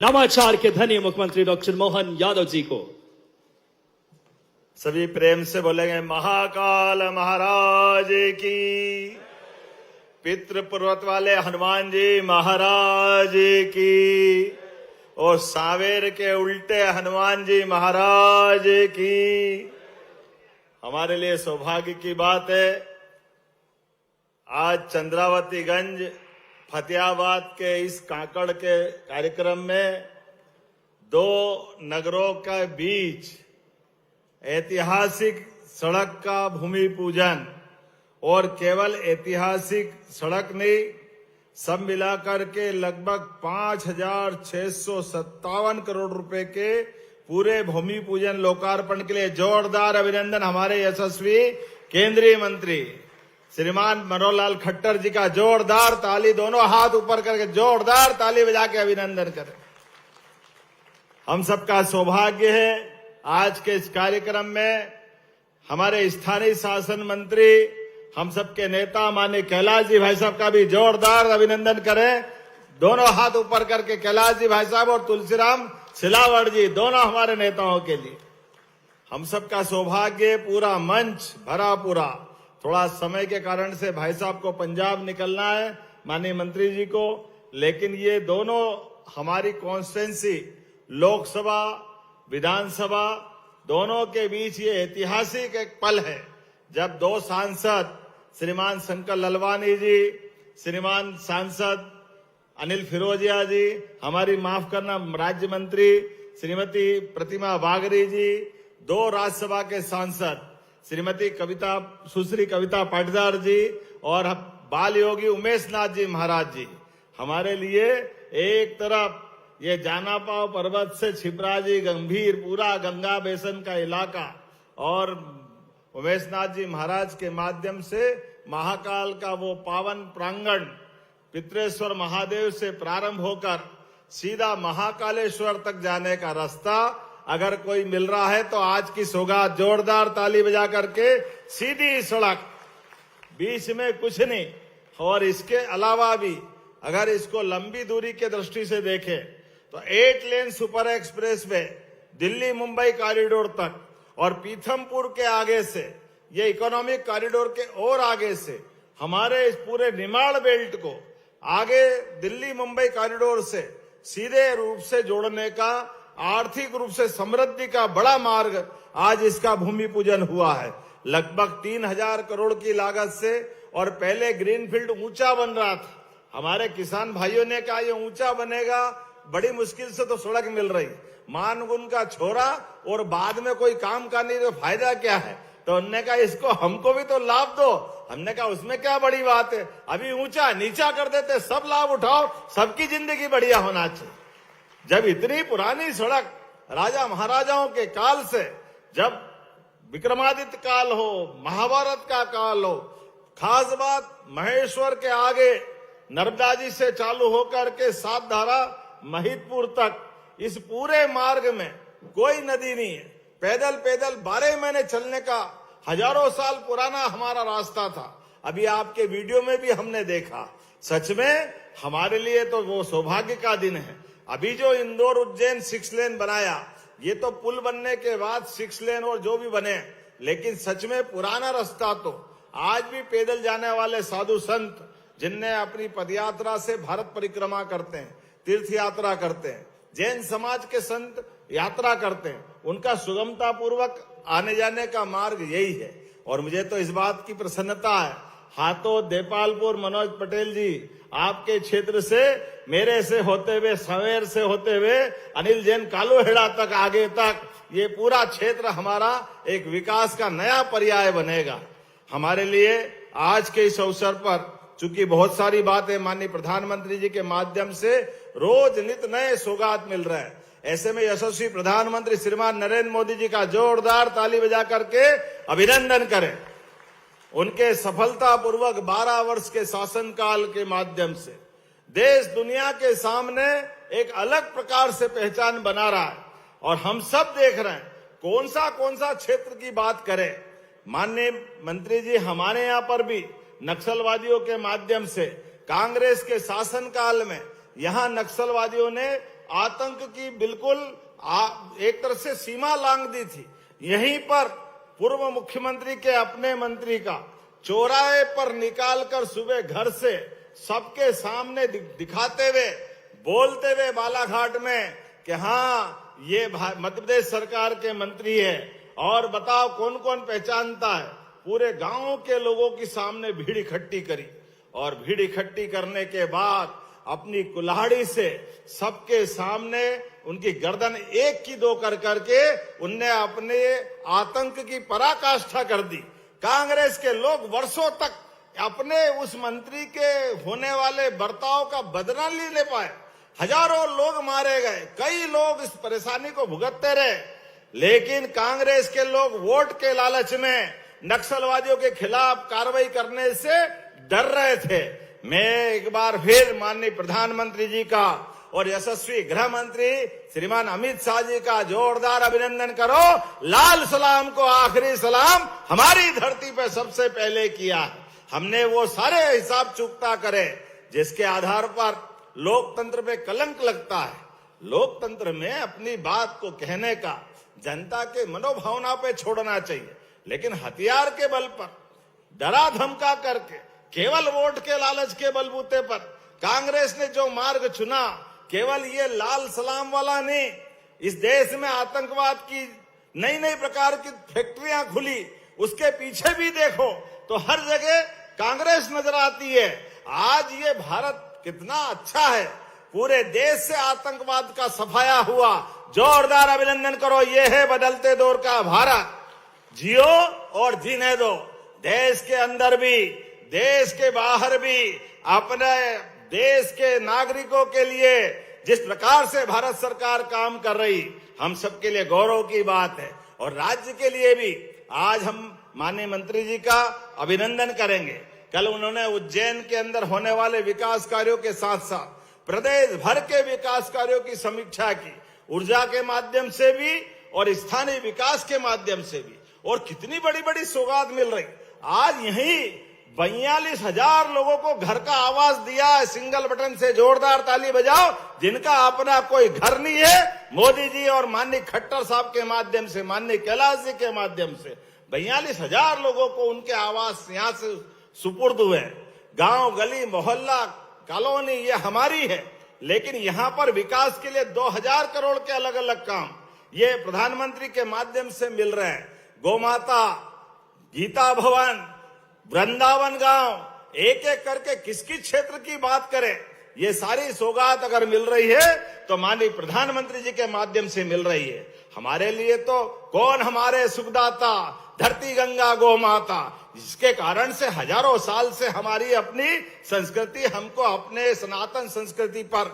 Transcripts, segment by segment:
नवाचार के धनी मुख्यमंत्री डॉक्टर मोहन यादव जी को सभी प्रेम से बोलेंगे महाकाल महाराज की। पितृ पर्वत वाले हनुमान जी महाराज की और सावेर के उल्टे हनुमान जी महाराज की। हमारे लिए सौभाग्य की बात है, आज चंद्रावतीगंज फतेहाबाद के इस काकड़ के कार्यक्रम में दो नगरों के बीच ऐतिहासिक सड़क का भूमि पूजन, और केवल ऐतिहासिक सड़क नहीं, सब मिलाकर के लगभग 5,657 करोड़ रुपए के पूरे भूमि पूजन लोकार्पण के लिए जोरदार अभिनंदन हमारे यशस्वी केंद्रीय मंत्री श्रीमान मनोहर लाल खट्टर जी का। जोरदार ताली, दोनों हाथ ऊपर करके जोरदार ताली बजा के अभिनंदन करें। हम सबका सौभाग्य है आज के इस कार्यक्रम में हमारे स्थानीय शासन मंत्री, हम सबके नेता माननीय कैलाश जी भाई साहब का भी जोरदार अभिनंदन करें। दोनों हाथ ऊपर करके कैलाश जी भाई साहब और तुलसीराम सिलावट जी, दोनों हमारे नेताओं के लिए। हम सबका सौभाग्य, पूरा मंच भरा पूरा। थोड़ा समय के कारण से भाई साहब को पंजाब निकलना है, माननीय मंत्री जी को, लेकिन ये दोनों हमारी कॉन्स्टिट्यूंसी लोकसभा विधानसभा दोनों के बीच ये ऐतिहासिक एक पल है जब दो सांसद श्रीमान शंकर ललवानी जी, श्रीमान सांसद अनिल फिरोजिया जी, हमारी माफ करना राज्य मंत्री श्रीमती प्रतिमा बागरी जी, दो राज्यसभा के सांसद श्रीमती सुश्री कविता पाटीदार जी और बाल योगी उमेश नाथ जी महाराज जी, हमारे लिए एक तरफ ये जानापाव पर्वत से छिपराजी गंभीर पूरा गंगा बेसन का इलाका, और उमेश नाथ जी महाराज के माध्यम से महाकाल का वो पावन प्रांगण पित्रेश्वर महादेव से प्रारंभ होकर सीधा महाकालेश्वर तक जाने का रास्ता अगर कोई मिल रहा है तो आज की सौगात। जोरदार ताली बजा करके सीधी सड़क, बीच में कुछ नहीं। और इसके अलावा भी अगर इसको लंबी दूरी के दृष्टि से देखें तो 8 lane super express way Delhi Mumbai corridor तक, और पीथमपुर के आगे से ये इकोनॉमिक कॉरिडोर के और आगे से हमारे इस पूरे निमाड़ बेल्ट को आगे दिल्ली मुंबई कॉरिडोर से सीधे रूप से जोड़ने का, आर्थिक रूप से समृद्धि का बड़ा मार्ग आज इसका भूमि पूजन हुआ है लगभग 3,000 करोड़ की लागत से। और पहले ग्रीनफील्ड ऊंचा बन रहा था, हमारे किसान भाइयों ने कहा ये ऊंचा बनेगा, बड़ी मुश्किल से तो सड़क मिल रही, मानगुन का छोरा और बाद में कोई काम का नहीं तो फायदा क्या है। तो उन्होंने कहा इसको हमको भी तो लाभ दो। हमने कहा उसमें क्या बड़ी बात है, अभी ऊंचा नीचा कर देते, सब लाभ उठाओ, सबकी जिंदगी बढ़िया होना चाहिए। जब इतनी पुरानी सड़क राजा महाराजाओं के काल से, जब विक्रमादित्य काल हो, महाभारत का काल हो, खास बात महेश्वर के आगे नर्मदा जी से चालू होकर के सातधारा महिदपुर तक, इस पूरे मार्ग में कोई नदी नहीं है। पैदल पैदल 12 महीने चलने का हजारों साल पुराना हमारा रास्ता था। अभी आपके वीडियो में भी हमने देखा, सच में हमारे लिए तो वो सौभाग्य का दिन है। अभी जो इंदौर उज्जैन 6 लेन बनाया, ये तो पुल बनने के बाद 6 लेन और जो भी बने, लेकिन सच में पुराना रास्ता तो आज भी पैदल जाने वाले साधु संत जिनने अपनी पदयात्रा से भारत परिक्रमा करते हैं, तीर्थ यात्रा करते हैं, जैन समाज के संत यात्रा करते हैं, उनका सुगमता पूर्वक आने जाने का मार्ग यही है। और मुझे तो इस बात की प्रसन्नता है, हाथों देपालपुर मनोज पटेल जी, आपके क्षेत्र से, मेरे से होते हुए, सवेर से होते हुए अनिल जैन कालूहेड़ा तक, आगे तक ये पूरा क्षेत्र हमारा एक विकास का नया पर्याय बनेगा। हमारे लिए आज के इस अवसर पर चूंकि बहुत सारी बातें माननीय प्रधानमंत्री जी के माध्यम से रोज नित नए सौगात मिल रहे हैं, ऐसे में यशस्वी प्रधानमंत्री श्रीमान नरेंद्र मोदी जी का जोरदार ताली बजा करके अभिनंदन करें। उनके सफलतापूर्वक 12 वर्ष के शासनकाल के माध्यम से देश दुनिया के सामने एक अलग प्रकार से पहचान बना रहा है, और हम सब देख रहे हैं कौन सा क्षेत्र की बात करें। माननीय मंत्री जी, हमारे यहाँ पर भी नक्सलवादियों के माध्यम से कांग्रेस के शासनकाल में यहां नक्सलवादियों ने आतंक की बिल्कुल एक तरह से सीमा लांघ दी थी। यहीं पर पूर्व मुख्यमंत्री के अपने मंत्री का चौराहे पर निकालकर सुबह घर से सबके सामने दिखाते हुए बोलते हुए बालाघाट में कि हाँ ये मध्य प्रदेश सरकार के मंत्री है और बताओ कौन कौन पहचानता है। पूरे गांव के लोगों के सामने भीड़ इकट्ठी करी और भीड़ इकट्ठी करने के बाद अपनी कुल्हाड़ी से सबके सामने उनकी गर्दन एक की दो कर करके उनने अपने आतंक की पराकाष्ठा कर दी। कांग्रेस के लोग वर्षों तक अपने उस मंत्री के होने वाले बर्ताव का बदला नहीं ले पाए। हजारों लोग मारे गए, कई लोग इस परेशानी को भुगतते रहे, लेकिन कांग्रेस के लोग वोट के लालच में नक्सलवादियों के खिलाफ कार्रवाई करने से डर रहे थे। मैं एक बार फिर माननीय प्रधानमंत्री जी का और यशस्वी गृह मंत्री श्रीमान अमित शाह जी का जोरदार अभिनंदन करो। लाल सलाम को आखिरी सलाम हमारी धरती पर सबसे पहले किया। हमने वो सारे हिसाब चुकता करे जिसके आधार पर लोकतंत्र पे कलंक लगता है। लोकतंत्र में अपनी बात को कहने का जनता के मनोभावना पे छोड़ना चाहिए, लेकिन हथियार के बल पर डरा धमका करके केवल वोट के लालच के बलबूते पर कांग्रेस ने जो मार्ग चुना, केवल ये लाल सलाम वाला नहीं, इस देश में आतंकवाद की नई नई प्रकार की फैक्ट्रियां खुली, उसके पीछे भी देखो तो हर जगह कांग्रेस नजर आती है। आज ये भारत कितना अच्छा है, पूरे देश से आतंकवाद का सफाया हुआ। जोरदार अभिनंदन करो। ये है बदलते दौर का भारत, जियो और जीने दो। देश के अंदर भी देश के बाहर भी अपने देश के नागरिकों के लिए जिस प्रकार से भारत सरकार काम कर रही, हम सबके लिए गौरव की बात है। और राज्य के लिए भी आज हम माननीय मंत्री जी का अभिनंदन करेंगे। कल उन्होंने उज्जैन के अंदर होने वाले विकास कार्यों के साथ साथ प्रदेश भर के विकास कार्यों की समीक्षा की, ऊर्जा के माध्यम से भी और स्थानीय विकास के माध्यम से भी। और कितनी बड़ी बड़ी सौगात मिल रही। आज यही 42,000 लोगों को घर का आवास दिया है सिंगल बटन से। जोरदार ताली बजाओ जिनका अपना कोई घर नहीं है। मोदी जी और माननीय खट्टर साहब के माध्यम से, माननीय कैलाश जी के माध्यम से 42,000 लोगों को उनके आवास यहां से सुपुर्द हुए। गांव गली मोहल्ला कॉलोनी ये हमारी है, लेकिन यहां पर विकास के लिए 2000 करोड़ के अलग अलग काम ये प्रधानमंत्री के माध्यम से मिल रहे हैं। गौमाता, गीता भवन, वृंदावन गांव, एक एक करके किस किस क्षेत्र की बात करें, ये सारी सौगात अगर मिल रही है तो माननीय प्रधानमंत्री जी के माध्यम से मिल रही है। हमारे लिए तो कौन हमारे सुखदाता, धरती गंगा गौ माता, जिसके कारण से हजारों साल से हमारी अपनी संस्कृति हमको अपने सनातन संस्कृति पर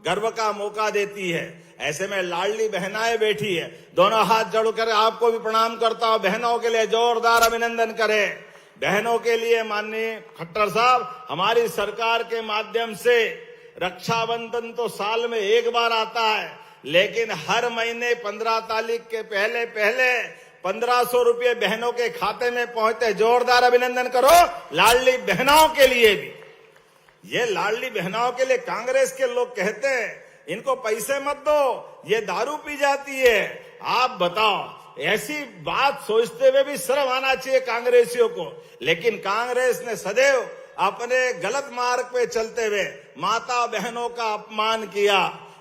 गर्व का मौका देती है। ऐसे में लाडली बहनाएं बैठी है, दोनों हाथ जोड़कर आपको भी प्रणाम करता हूं। बहनों के लिए जोरदार अभिनंदन करें। बहनों के लिए माननीय खट्टर साहब, हमारी सरकार के माध्यम से रक्षाबंधन तो साल में एक बार आता है, लेकिन हर महीने 15 तारीख के पहले 1500 रुपये बहनों के खाते में पहुंचते। जोरदार अभिनंदन करो लाडली बहनों के लिए भी। ये लाडली बहनों के लिए कांग्रेस के लोग कहते हैं इनको पैसे मत दो, ये दारू पी जाती है। आप बताओ, ऐसी बात सोचते हुए भी शर्म आना चाहिए कांग्रेसियों को। लेकिन कांग्रेस ने सदैव अपने गलत मार्ग पे चलते हुए माता बहनों का अपमान किया।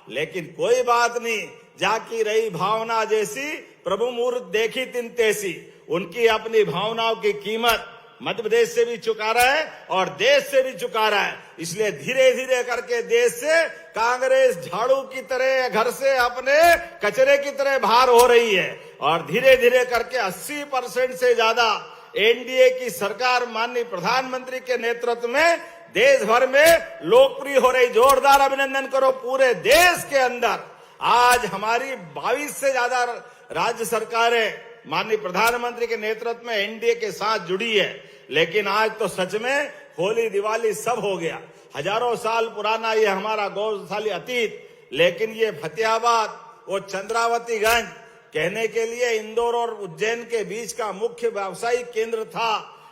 लेकिन कोई बात नहीं, जाकी रही भावना जैसी प्रभु मूर्त देखी तिन तैसी। उनकी अपनी भावनाओं की कीमत मध्य प्रदेश से भी चुका रहा है और देश से भी चुका रहा है। इसलिए धीरे धीरे करके देश से कांग्रेस झाड़ू की तरह घर से अपने कचरे की तरह बाहर हो रही है और धीरे धीरे करके 80% से ज्यादा एनडीए की सरकार माननीय प्रधानमंत्री के नेतृत्व में देश भर में लोकप्रिय हो रही। जोरदार अभिनंदन करो। पूरे देश के अंदर आज हमारी 22 से ज्यादा राज्य सरकारें माननीय प्रधानमंत्री के नेतृत्व में एनडीए के साथ जुड़ी है। लेकिन आज तो सच में होली दिवाली सब हो गया। हजारों साल पुराना ये हमारा गौरवशाली अतीत, लेकिन ये फतेहाबाद और चंद्रावतीगंज कहने के लिए इंदौर और उज्जैन के बीच का मुख्य व्यावसायिक केंद्र था।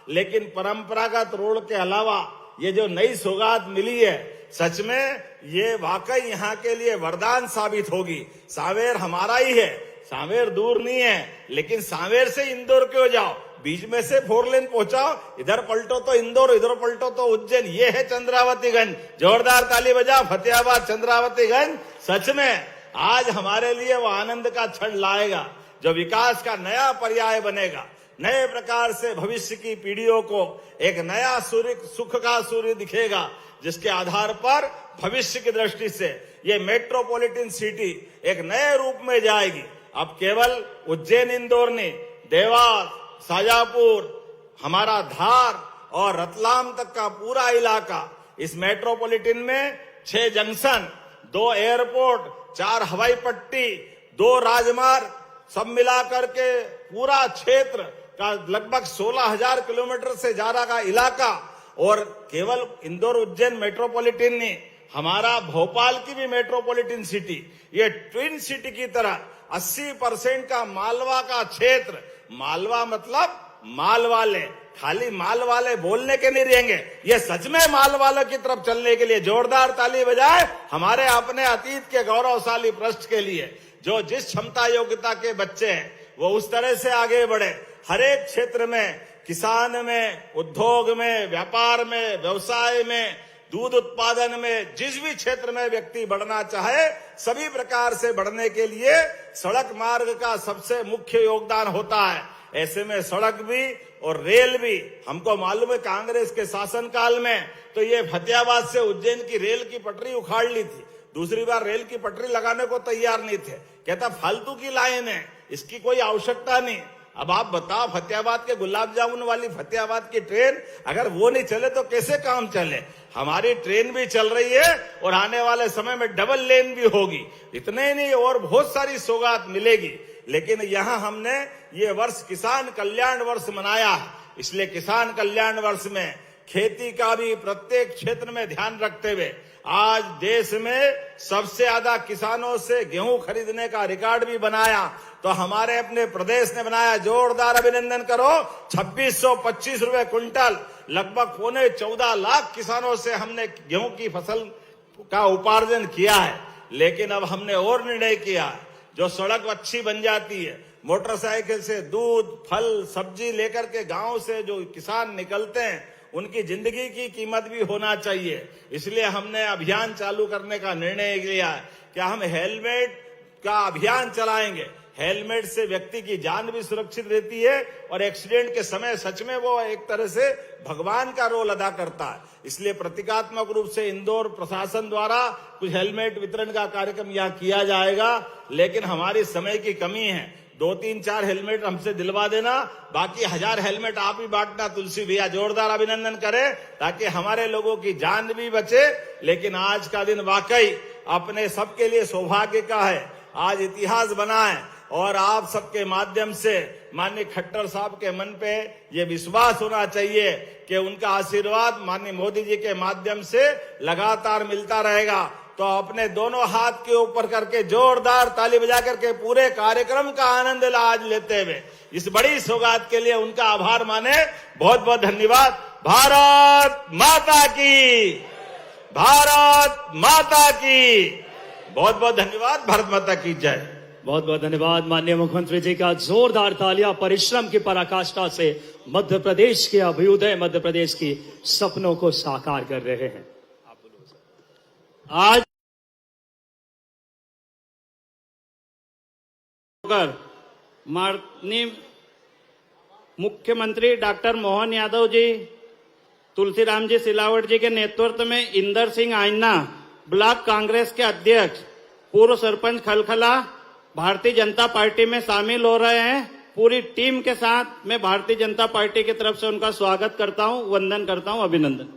लेकिन परंपरागत रोड के अलावा ये जो नई सौगात मिली है, सच में ये वाकई यहाँ के लिए वरदान साबित होगी। सांवेर हमारा ही है, सांवेर दूर नहीं है, लेकिन सांवेर से इंदौर क्यों जाओ, बीच में से 4 लेन पहुंचाओ, इधर पलटो तो इंदौर, इधर पलटो तो उज्जैन। ये है चंद्रावतीगंज। जोरदार ताली बजाओ, फतेहाबाद चंद्रावतीगंज। सच में आज हमारे लिए वो आनंद का क्षण लाएगा जो विकास का नया पर्याय बनेगा। नए प्रकार से भविष्य की पीढ़ियों को एक नया सूर्य, सुख का सूर्य दिखेगा, जिसके आधार पर भविष्य की दृष्टि से ये मेट्रोपॉलिटन सिटी एक नए रूप में जाएगी। अब केवल उज्जैन इंदौर नहीं, देवास, शाजापुर, हमारा धार और रतलाम तक का पूरा इलाका, इस मेट्रोपॉलिटन में 6 जंक्शन, 2 एयरपोर्ट, 4 हवाई पट्टी, 2 राजमार्ग, सब मिलाकर के पूरा क्षेत्र का लगभग 16,000 किलोमीटर से ज्यादा का इलाका। और केवल इंदौर उज्जैन मेट्रोपॉलिटन नहीं, हमारा भोपाल की भी मेट्रोपॉलिटन सिटी, ये ट्विन सिटी की तरह 80% का मालवा का क्षेत्र, मालवा मतलब माल वाले, खाली माल वाले बोलने के नहीं रहेंगे, ये सच में माल वालों की तरफ चलने के लिए जोरदार ताली बजाए हमारे अपने अतीत के गौरवशाली पृष्ठ के लिए। जो जिस क्षमता योग्यता के बच्चे हैं वो उस तरह से आगे बढ़े। हर एक क्षेत्र में, किसान में, उद्योग में, व्यापार में, व्यवसाय में, दूध उत्पादन में, जिस भी क्षेत्र में व्यक्ति बढ़ना चाहे, सभी प्रकार से बढ़ने के लिए सड़क मार्ग का सबसे मुख्य योगदान होता है। ऐसे में सड़क भी और रेल भी, हमको मालूम है कांग्रेस के शासनकाल में तो ये फतेहाबाद से उज्जैन की रेल की पटरी उखाड़ ली थी, दूसरी बार रेल की पटरी लगाने को तैयार नहीं थे, कहता फालतू की लाइन है, इसकी कोई आवश्यकता नहीं। अब आप बताओ, फतेहाबाद के गुलाब जामुन वाली फतेहाबाद की ट्रेन अगर वो नहीं चले तो कैसे काम चले। हमारी ट्रेन भी चल रही है और आने वाले समय में डबल लेन भी होगी। इतने ही नहीं और बहुत सारी सौगात मिलेगी। लेकिन यहाँ हमने ये वर्ष किसान कल्याण वर्ष मनाया है, इसलिए किसान कल्याण वर्ष में खेती का भी प्रत्येक क्षेत्र में ध्यान रखते हुए आज देश में सबसे ज्यादा किसानों से गेहूं खरीदने का रिकॉर्ड भी बनाया। तो हमारे अपने प्रदेश ने बनाया, जोरदार अभिनंदन करो। 2625 रुपए क्विंटल, लगभग 14.25 लाख किसानों से हमने गेहूं की फसल का उपार्जन किया है। लेकिन अब हमने और निर्णय किया, जो सड़क अच्छी बन जाती है, मोटरसाइकिल से दूध, फल, सब्जी लेकर के गांव से जो किसान निकलते हैं, उनकी जिंदगी की कीमत भी होना चाहिए। इसलिए हमने अभियान चालू करने का निर्णय लिया है कि हम हेलमेट का अभियान चलाएंगे। हेलमेट से व्यक्ति की जान भी सुरक्षित रहती है और एक्सीडेंट के समय सच में वो एक तरह से भगवान का रोल अदा करता है। इसलिए प्रतीकात्मक रूप से इंदौर प्रशासन द्वारा कुछ हेलमेट वितरण का कार्यक्रम यहाँ किया जाएगा। लेकिन हमारी समय की कमी है, 2-3-4 हेलमेट हमसे दिलवा देना, बाकी 1000 हेलमेट आप ही बांटना। तुलसी भैया जोरदार अभिनंदन करें ताकि हमारे लोगों की जान भी बचे। लेकिन आज का दिन वाकई अपने सबके लिए सौभाग्य का है, आज इतिहास बना है और आप सबके माध्यम से माननीय खट्टर साहब के मन पे ये विश्वास होना चाहिए कि उनका आशीर्वाद माननीय मोदी जी के माध्यम से लगातार मिलता रहेगा। तो अपने दोनों हाथ के ऊपर करके जोरदार ताली बजा करके पूरे कार्यक्रम का आनंद आज लेते हुए इस बड़ी सौगात के लिए उनका आभार माने। बहुत बहुत धन्यवाद। भारत माता की, भारत माता की, बहुत बहुत धन्यवाद। भारत माता की जय। बहुत बहुत धन्यवाद माननीय मुख्यमंत्री जी का। जोरदार तालियां परिश्रम की पराकाष्ठा से मध्य प्रदेश के अभ्युदय, मध्य प्रदेश की सपनों को साकार कर रहे हैं। आज माननीय मुख्यमंत्री डॉक्टर मोहन यादव जी, तुलसीराम जी सिलावट जी के नेतृत्व में इंदर सिंह आइना ब्लॉक कांग्रेस के अध्यक्ष, पूर्व सरपंच खलखला भारतीय जनता पार्टी में शामिल हो रहे हैं। पूरी टीम के साथ मैं भारतीय जनता पार्टी की तरफ से उनका स्वागत करता हूं, वंदन करता हूं, अभिनंदन।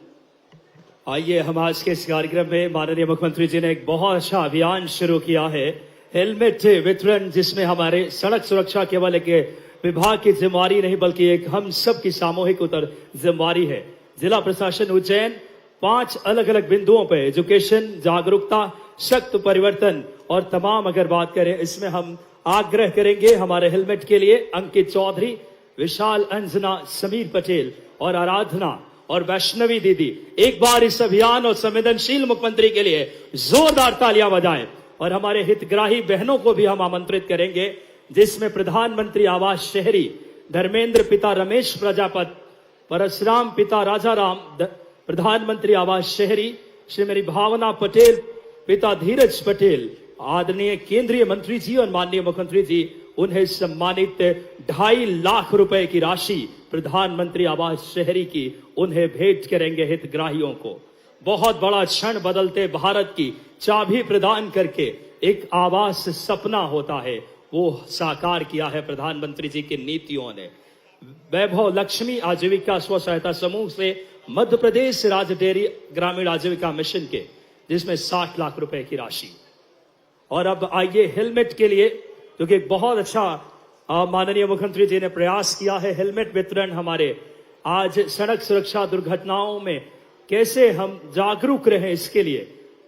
आइए हम आज के इस कार्यक्रम में माननीय मुख्यमंत्री जी ने एक बहुत अच्छा अभियान शुरू किया है, हेलमेट वितरण, जिसमें हमारे सड़क सुरक्षा केवल एक विभाग की जिम्मेवारी नहीं बल्कि एक हम सब की सामूहिक जिम्मेवारी है। जिला प्रशासन उज्जैन 5 अलग अलग बिंदुओं पर एजुकेशन, जागरूकता, सख्त परिवर्तन और तमाम अगर बात करें, इसमें हम आग्रह करेंगे हमारे हेलमेट के लिए अंकित चौधरी, विशाल, अंजना, समीर पटेल और आराधना और वैष्णवी दीदी, एक बार इस अभियान और संवेदनशील मुख्यमंत्री के लिए जोरदार तालियां बजाएं। और हमारे हितग्राही बहनों को भी हम आमंत्रित करेंगे, जिसमें प्रधानमंत्री आवास शहरी धर्मेंद्र पिता रमेश प्रजापत, परशुराम पिता राजाराम, प्रधानमंत्री आवास शहरी श्रीमती भावना पटेल, पिता धीरज पटेल, आदरणीय केंद्रीय मंत्री जी और माननीय मुख्यमंत्री जी उन्हें सम्मानित 2.5 लाख रुपए की राशि प्रधानमंत्री आवास शहरी की उन्हें भेंट करेंगे हितग्राहियों को। बहुत बड़ा क्षण, बदलते भारत की चाबी प्रदान करके एक आवास सपना होता है, वो साकार किया है प्रधानमंत्री जी की नीतियों ने। वैभव लक्ष्मी आजीविका स्व सहायता समूह से मध्य प्रदेश राज्य डेयरी ग्रामीण आजीविका मिशन के, जिसमें 60 लाख रुपए की राशि। और अब आइए हेलमेट के लिए, क्योंकि एक बहुत अच्छा माननीय मुख्यमंत्री जी ने प्रयास किया है हेलमेट वितरण। हमारे आज सड़क सुरक्षा दुर्घटनाओं में कैसे हम जागरूक रहें, इसके लिए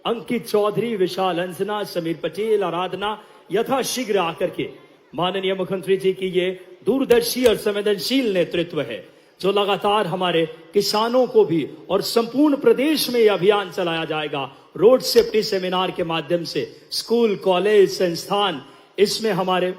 अंकित चौधरी, विशाल अंजना, समीर पटेल, आराधना यथाशीघ्र आकर के माननीय मुख्यमंत्री जी की ये दूरदर्शी और संवेदनशील नेतृत्व है, जो लगातार हमारे किसानों को भी और संपूर्ण प्रदेश में यह अभियान चलाया जाएगा। रोड सेफ्टी सेमिनार के माध्यम से स्कूल, कॉलेज, संस्थान, इसमें हमारे